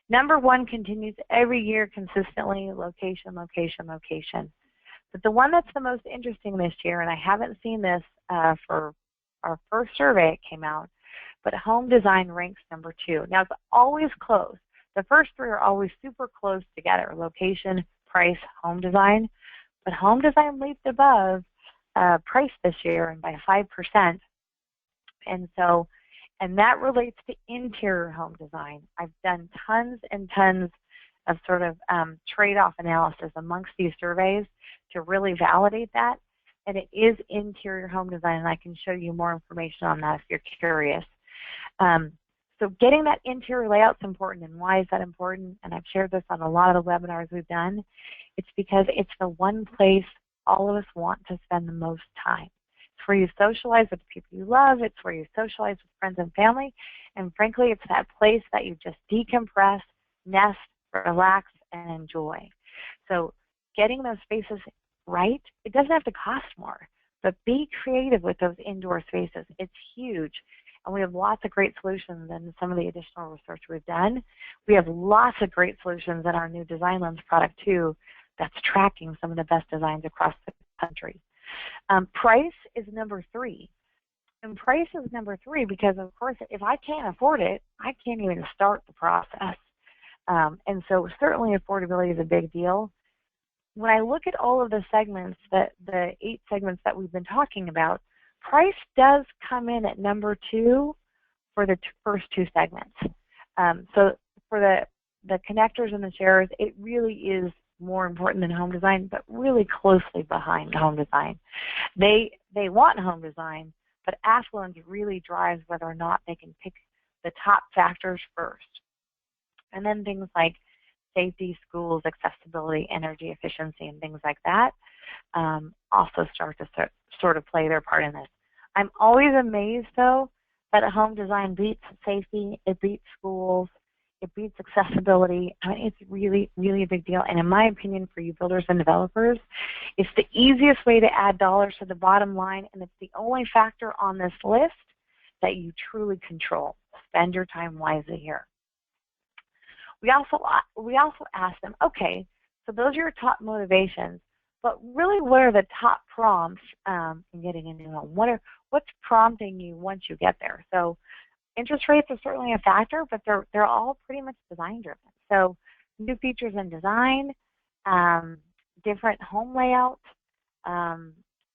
Number one continues every year consistently, location, location, location. But the one that's the most interesting this year, and I haven't seen this for our first survey, it came out, but home design ranks number 2. Now, it's always close. The first 3 are always super close together, location, price, home design. But home design leaped above price this year and by 5%. And that relates to interior home design. I've done tons and tons of sort of trade-off analysis amongst these surveys to really validate that. And it is interior home design, and I can show you more information on that if you're curious. So getting that interior layout is important. And why is that important? And I've shared this on a lot of the webinars we've done. It's because it's the one place all of us want to spend the most time. It's where you socialize with the people you love. It's where you socialize with friends and family. And frankly, it's that place that you just decompress, nest, relax, and enjoy. So getting those spaces right, it doesn't have to cost more, but be creative with those indoor spaces. It's huge. And we have lots of great solutions in some of the additional research we've done. We have lots of great solutions in our new Design Lens product, too, that's tracking some of the best designs across the country. Price is number 3. And price is number 3 because, of course, if I can't afford it, I can't even start the process. And so certainly affordability is a big deal. When I look at all of the segments, the 8 segments that we've been talking about, price does come in at number 2 for the first 2 segments. So for the connectors and the sharers, it really is more important than home design, but really closely behind home design. They want home design, but affluence really drives whether or not they can pick the top factors first. And then things like safety, schools, accessibility, energy efficiency, and things like that also start to sort of play their part in this. I'm always amazed, though, that home design beats safety, it beats schools, it beats accessibility. I mean, it's really, really a big deal. And in my opinion, for you builders and developers, it's the easiest way to add dollars to the bottom line, and it's the only factor on this list that you truly control. Spend your time wisely here. We also asked them, okay, so those are your top motivations, but really what are the top prompts in getting a new home? What's prompting you once you get there? So interest rates are certainly a factor, but they're all pretty much design driven. So new features in design, different home layouts,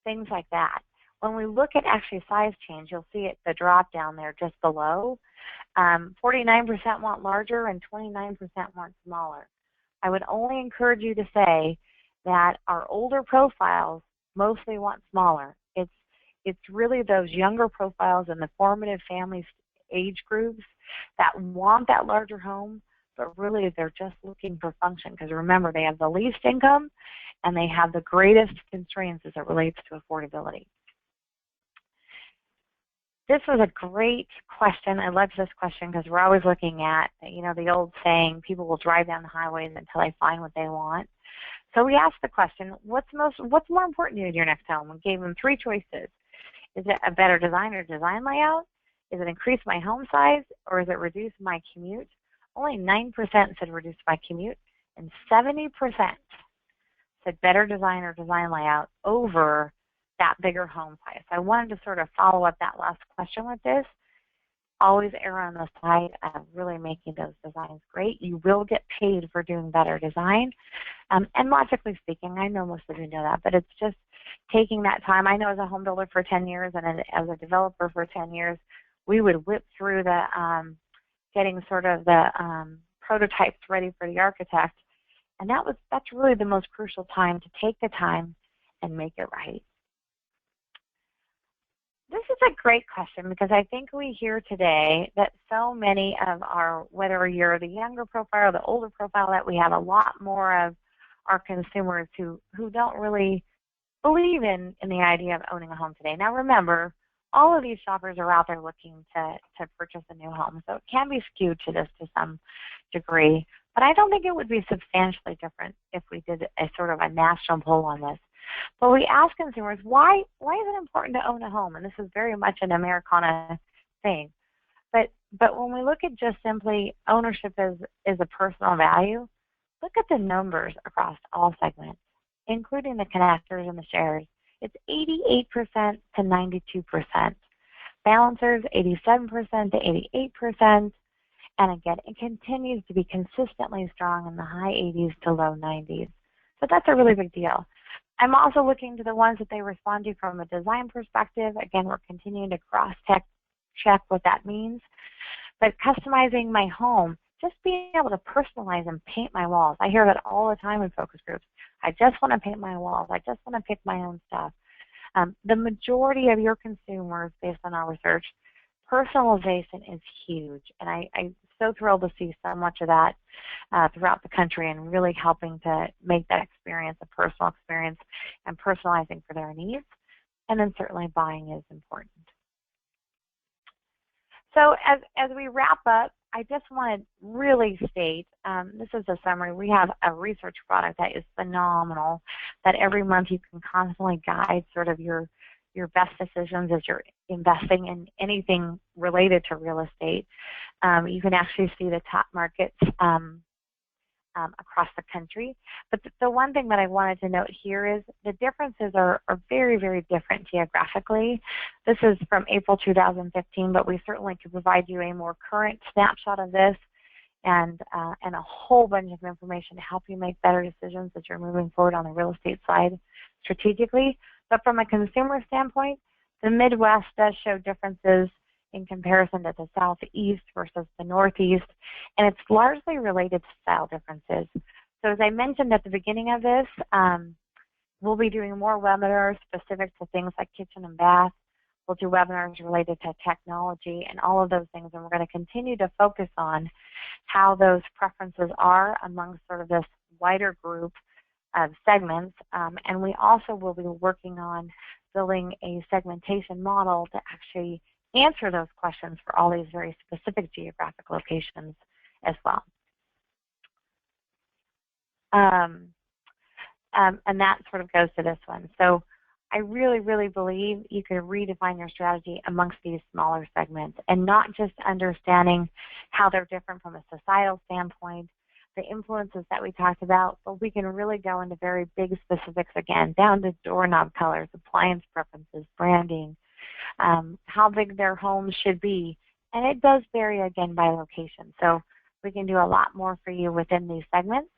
things like that. When we look at actually size change, you'll see it, the drop down there just below. 49% want larger and 29% want smaller. I would only encourage you to say that our older profiles mostly want smaller. It's really those younger profiles and the formative family age groups that want that larger home, but really they're just looking for function, because remember, they have the least income and they have the greatest constraints as it relates to affordability. This was a great question. I loved this question because we're always looking at, the old saying, people will drive down the highways until they find what they want. So we asked the question, what's more important to you in your next home? We gave them 3 choices. Is it a better design or design layout? Is it increase my home size, or is it reduce my commute? Only 9% said reduce my commute, and 70% said better design or design layout over that bigger home size. So I wanted to sort of follow up that last question with this. Always err on the side of really making those designs great. You will get paid for doing better design. And logically speaking, I know most of you know that, but it's just taking that time. I know as a home builder for 10 years and as a developer for 10 years, we would whip through the getting sort of the prototypes ready for the architect. And that's really the most crucial time, to take the time and make it right. This is a great question, because I think we hear today that so many of our, whether you're the younger profile or the older profile, that we have a lot more of our consumers who don't really believe in the idea of owning a home today. Now remember, all of these shoppers are out there looking to purchase a new home, so it can be skewed to this to some degree, but I don't think it would be substantially different if we did a sort of a national poll on this. But we ask consumers, why is it important to own a home? And this is very much an Americana thing. But when we look at just simply ownership as a personal value, look at the numbers across all segments, including the connectors and the shares. It's 88% to 92%. Balancers, 87% to 88%. And again, it continues to be consistently strong in the high 80s to low 90s. So that's a really big deal. I'm also looking to the ones that they respond to from a design perspective. Again, we're continuing to cross-check what that means. But customizing my home, just being able to personalize and paint my walls. I hear that all the time in focus groups. I just want to paint my walls. I just want to pick my own stuff. The majority of your consumers, based on our research, personalization is huge. And I'm so thrilled to see so much of that throughout the country and really helping to make that experience a personal experience and personalizing for their needs. And then certainly buying is important. So as we wrap up, I just want to really state, this is a summary. We have a research product that is phenomenal, that every month you can constantly guide sort of your best decisions as you're investing in anything related to real estate. You can actually see the top markets across the country. But the one thing that I wanted to note here is the differences are very, very different geographically. This is from April 2015, but we certainly could provide you a more current snapshot of this and a whole bunch of information to help you make better decisions as you're moving forward on the real estate side strategically. But from a consumer standpoint, the Midwest does show differences in comparison to the Southeast versus the Northeast, and it's largely related to style differences. So as I mentioned at the beginning of this, we'll be doing more webinars specific to things like kitchen and bath. We'll do webinars related to technology and all of those things, and we're going to continue to focus on how those preferences are among sort of this wider group of segments. And we also will be working on building a segmentation model to actually answer those questions for all these very specific geographic locations as well. And that sort of goes to this one. So I really, really believe you can redefine your strategy amongst these smaller segments and not just understanding how they're different from a societal standpoint, the influences that we talked about, but we can really go into very big specifics again, down to doorknob colors, appliance preferences, branding, how big their homes should be. And it does vary again by location. So we can do a lot more for you within these segments.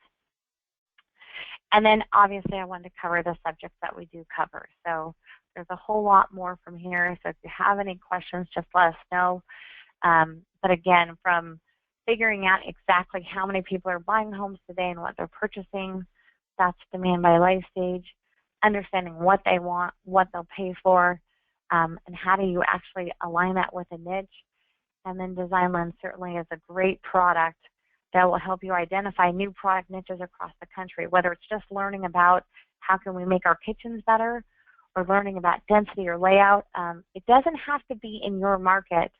And then obviously I wanted to cover the subjects that we do cover. So there's a whole lot more from here. So if you have any questions, just let us know. But again, from figuring out exactly how many people are buying homes today and what they're purchasing, that's demand by life stage, understanding what they want, what they'll pay for, and how do you actually align that with a niche. And then Design Lens certainly is a great product that will help you identify new product niches across the country, whether it's just learning about how can we make our kitchens better or learning about density or layout. It doesn't have to be in your market.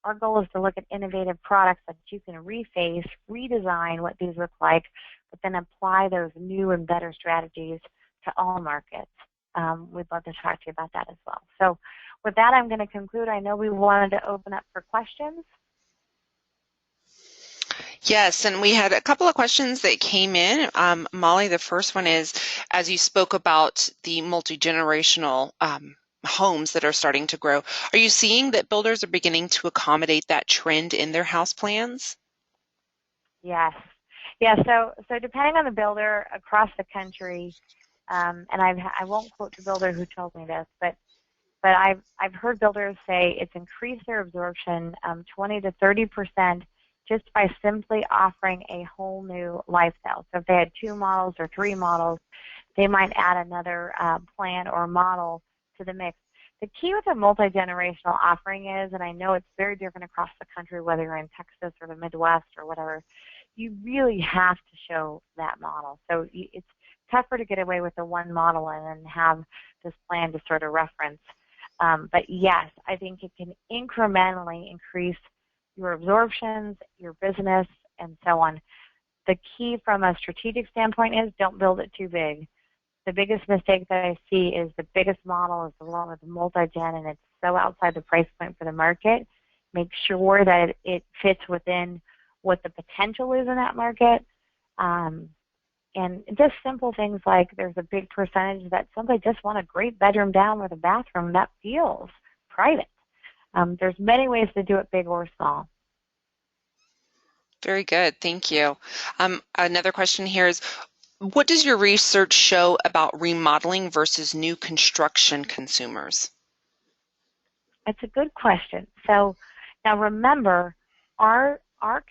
Our goal is to look at innovative products that you can reface, redesign what these look like, but then apply those new and better strategies to all markets. We'd love to talk to you about that as well. So with that, I'm going to conclude. I know we wanted to open up for questions. Yes, and we had a couple of questions that came in. Molly, the first one is, as you spoke about the multi-generational homes that are starting to grow, are you seeing that builders are beginning to accommodate that trend in their house plans? Yes. Yeah, so depending on the builder across the country, and I won't quote the builder who told me this, but I've heard builders say it's increased their absorption 20 to 30% just by simply offering a whole new lifestyle. So if they had 2 models or 3 models, they might add another plan or model to the mix. The key with a multi-generational offering is, and I know it's very different across the country, whether you're in Texas or the Midwest or whatever, you really have to show that model. So it's tougher to get away with the one model and then have this plan to sort of reference. But yes, I think it can incrementally increase your absorptions, your business, and so on. The key from a strategic standpoint is don't build it too big. The biggest mistake that I see is the biggest model is the one with the multi-gen, and it's so outside the price point for the market. Make sure that it fits within what the potential is in that market. And just simple things like there's a big percentage that somebody just want a great bedroom down with a bathroom that feels private. There's many ways to do it, big or small. Very good. Thank you. Another question here is, what does your research show about remodeling versus new construction consumers? That's a good question. So now remember, our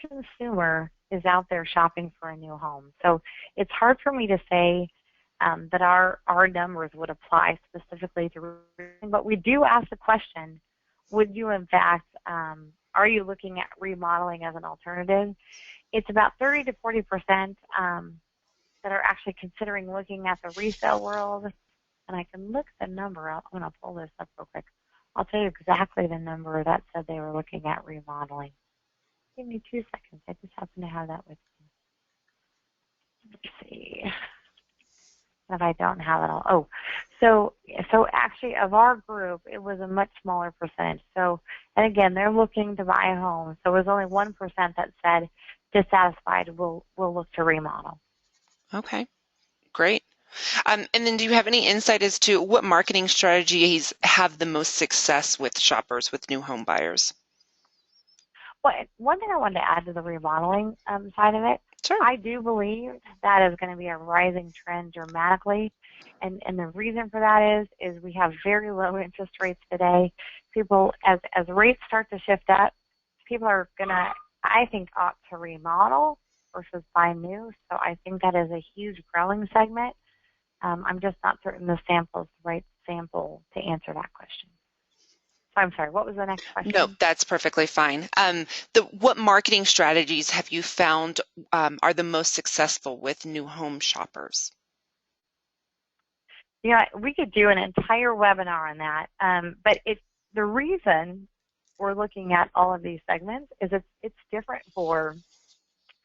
consumer is out there shopping for a new home. So it's hard for me to say that our numbers would apply specifically to, but we do ask the question, would you in fact, are you looking at remodeling as an alternative? It's about 30 to 40% that are actually considering looking at the resale world. And I can look the number up. I'm going to pull this up real quick. I'll tell you exactly the number that said they were looking at remodeling. Give me 2 seconds. I just happen to have that with me. Let's see if I don't have it all. Oh, so actually of our group, it was a much smaller percentage. So, and again, they're looking to buy a home. So it was only 1% that said dissatisfied, we'll look to remodel. Okay, great. And then do you have any insight as to what marketing strategies have the most success with shoppers, with new home buyers? Well, one thing I wanted to add to the remodeling side of it, Sure. I do believe that is going to be a rising trend dramatically. And the reason for that is we have very low interest rates today. People, as rates start to shift up, people are going to, I think, opt to remodel versus buy new. So I think that is a huge growing segment. I'm just not certain the sample is the right sample to answer that question. So I'm sorry, what was the next question? No, that's perfectly fine. What marketing strategies have you found are the most successful with new home shoppers? Yeah, we could do an entire webinar on that. But the reason we're looking at all of these segments is it's different for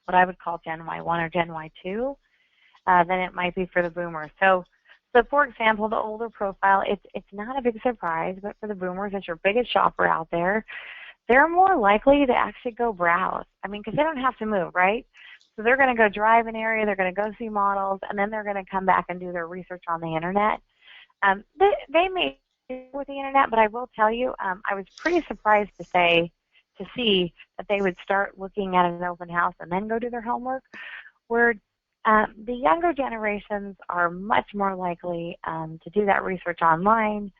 what I would call Gen Y1 or Gen Y2 than it might be for the boomers. So for example, the older profile, it's not a big surprise, but for the boomers, it's your biggest shopper out there. They're more likely to actually go browse. I mean, because they don't have to move, right? So they're going to go drive an area, they're going to go see models, and then they're going to come back and do their research on the internet. They may do with the internet, but I will tell you, I was pretty surprised to see that they would start looking at an open house and then go do their homework, where the younger generations are much more likely to do that research online.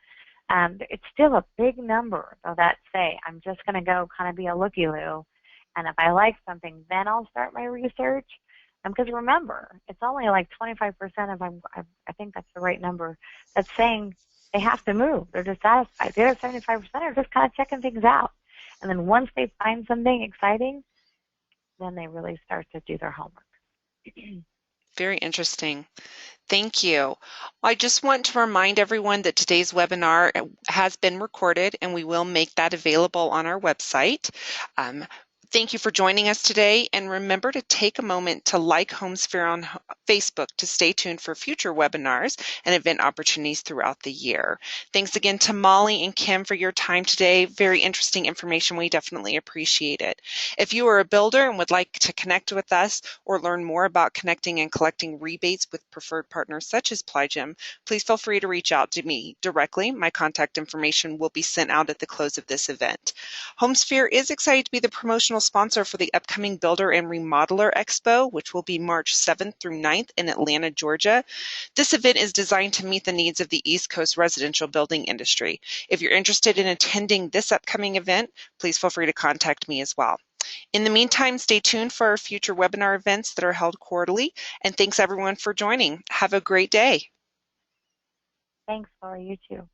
It's still a big number, though, that say, I'm just going to go kind of be a looky-loo, and if I like something, then I'll start my research. Because remember, it's only like 25% of, I think that's the right number, that's saying they have to move. They're dissatisfied. The other 75% are just kind of checking things out. And then once they find something exciting, then they really start to do their homework. Very interesting. Thank you. I just want to remind everyone that today's webinar has been recorded and we will make that available on our website. Thank you for joining us today, and remember to take a moment to like HomeSphere on Facebook to stay tuned for future webinars and event opportunities throughout the year. Thanks again to Mollie and Kim for your time today. Very interesting information. We definitely appreciate it. If you are a builder and would like to connect with us or learn more about connecting and collecting rebates with preferred partners such as Ply Gem, please feel free to reach out to me directly. My contact information will be sent out at the close of this event. HomeSphere is excited to be the promotional sponsor for the upcoming Builder and Remodeler Expo, which will be March 7th through 9th in Atlanta, Georgia. This event is designed to meet the needs of the East Coast residential building industry. If you're interested in attending this upcoming event, please feel free to contact me as well. In the meantime, stay tuned for our future webinar events that are held quarterly, and thanks everyone for joining. Have a great day. Thanks, Laura. You too.